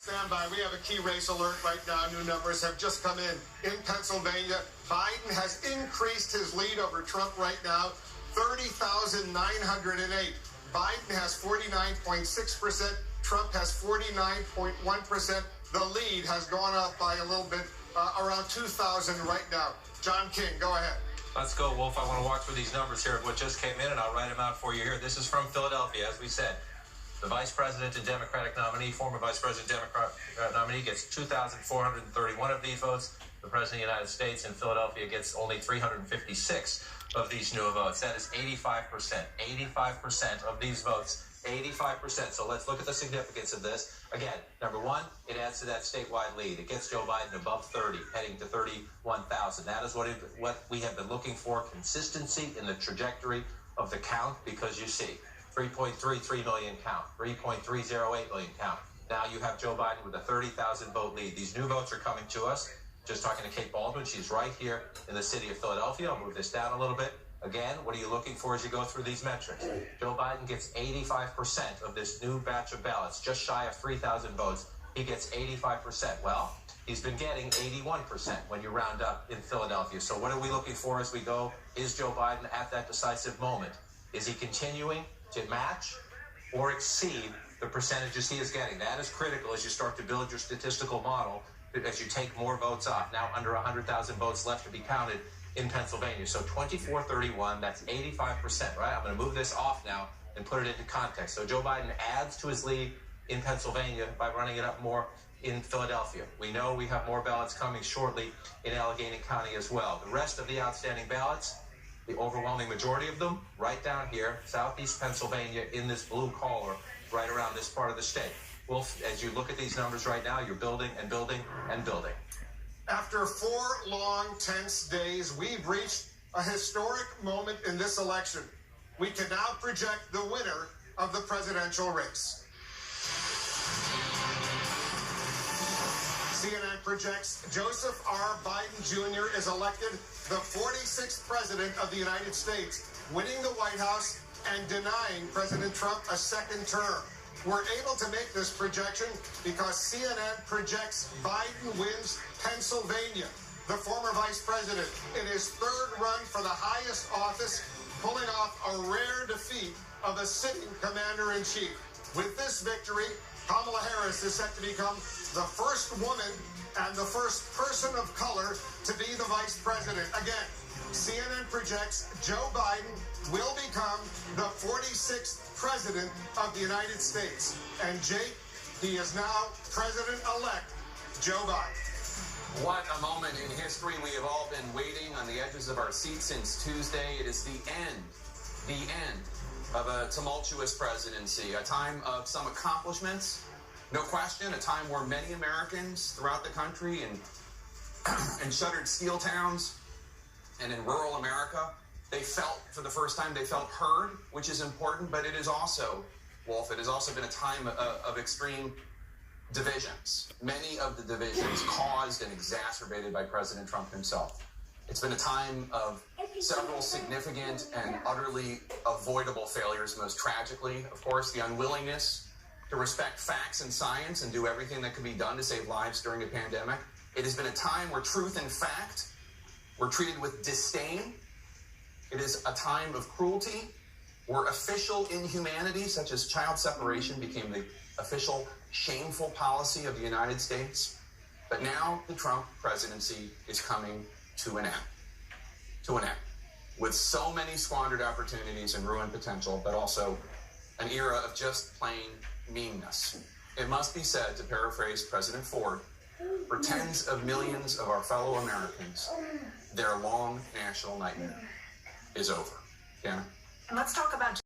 Stand by. We have a key race alert right now. New numbers have just come in. In Pennsylvania, Biden has increased his lead over Trump right now, 30,908. Biden has 49.6%. Trump has 49.1%. The lead has gone up by a little bit, around 2,000 right now. John King, go ahead. Let's go, Wolf. I want to walk through these numbers here of what just came in, and I'll write them out for you here. This is from Philadelphia, as we said. The vice president and Democratic nominee, former vice president Democratic nominee, gets 2,431 of these votes. The president of the United States in Philadelphia gets only 356 of these new votes. That is 85%. 85% of these votes. 85%. So let's look at the significance of this. Again, number one, it adds to that statewide lead. It gets Joe Biden above 30, heading to 31,000. That is what we have been looking for, consistency in the trajectory of the count, because you see, 3.33 million count, 3.308 million count. Now you have Joe Biden with a 30,000 vote lead. These new votes are coming to us. Just talking to Kate Baldwin, she's right here in the city of Philadelphia. I'll move this down a little bit. Again, what are you looking for as you go through these metrics? Joe Biden gets 85% of this new batch of ballots, just shy of 3,000 votes. He gets 85%. Well, he's been getting 81% when you round up in Philadelphia. So what are we looking for as we go? Is Joe Biden at that decisive moment? Is he continuing to match or exceed the percentages he is getting? That is critical as you start to build your statistical model, as you take more votes off. Now under 100,000 votes left to be counted in Pennsylvania. So 2431, that's 85%, right? I'm going to move this off now and put it into context. So Joe Biden adds to his lead in Pennsylvania by running it up more in Philadelphia. We know we have more ballots coming shortly in Allegheny County as well. The rest of the outstanding ballots, the overwhelming majority of them, right down here, southeast Pennsylvania, in this blue collar, right around this part of the state. Wolf, as you look at these numbers right now, you're building and building and building. After 4 long, tense days, we've reached a historic moment in this election. We can now project the winner of the presidential race. CNN projects Joseph R. Biden Jr. is elected the 46th president of the United States, winning the White House and denying President Trump a second term. We're able to make this projection because CNN projects Biden wins Pennsylvania, the former vice president, in his third run for the highest office, pulling off a rare defeat of a sitting commander-in-chief. With this victory, Kamala Harris is set to become the first woman and the first person of color to be the vice president. Again, CNN projects Joe Biden will become the 46th president of the United States. And Jake, he is now President-elect Joe Biden. What a moment in history. We have all been waiting on the edges of our seats since Tuesday. It is the end of a tumultuous presidency, a time of some accomplishments, no question, a time where many Americans throughout the country and shuttered steel towns and in rural America, they felt, for the first time, they felt heard, which is important, but it is also, Wolf, it has also been a time of extreme divisions. Many of the divisions caused and exacerbated by President Trump himself. It's been a time of several significant and utterly avoidable failures, most tragically, of course, the unwillingness to respect facts and science and do everything that could be done to save lives during a pandemic. It has been a time where truth and fact were treated with disdain. It is a time of cruelty, where official inhumanity, such as child separation, became the official shameful policy of the United States. But now the Trump presidency is coming to an end, with so many squandered opportunities and ruined potential, but also an era of just plain meanness. It must be said, to paraphrase President Ford, for tens of millions of our fellow Americans, their long national nightmare is over. Deanna? And let's talk about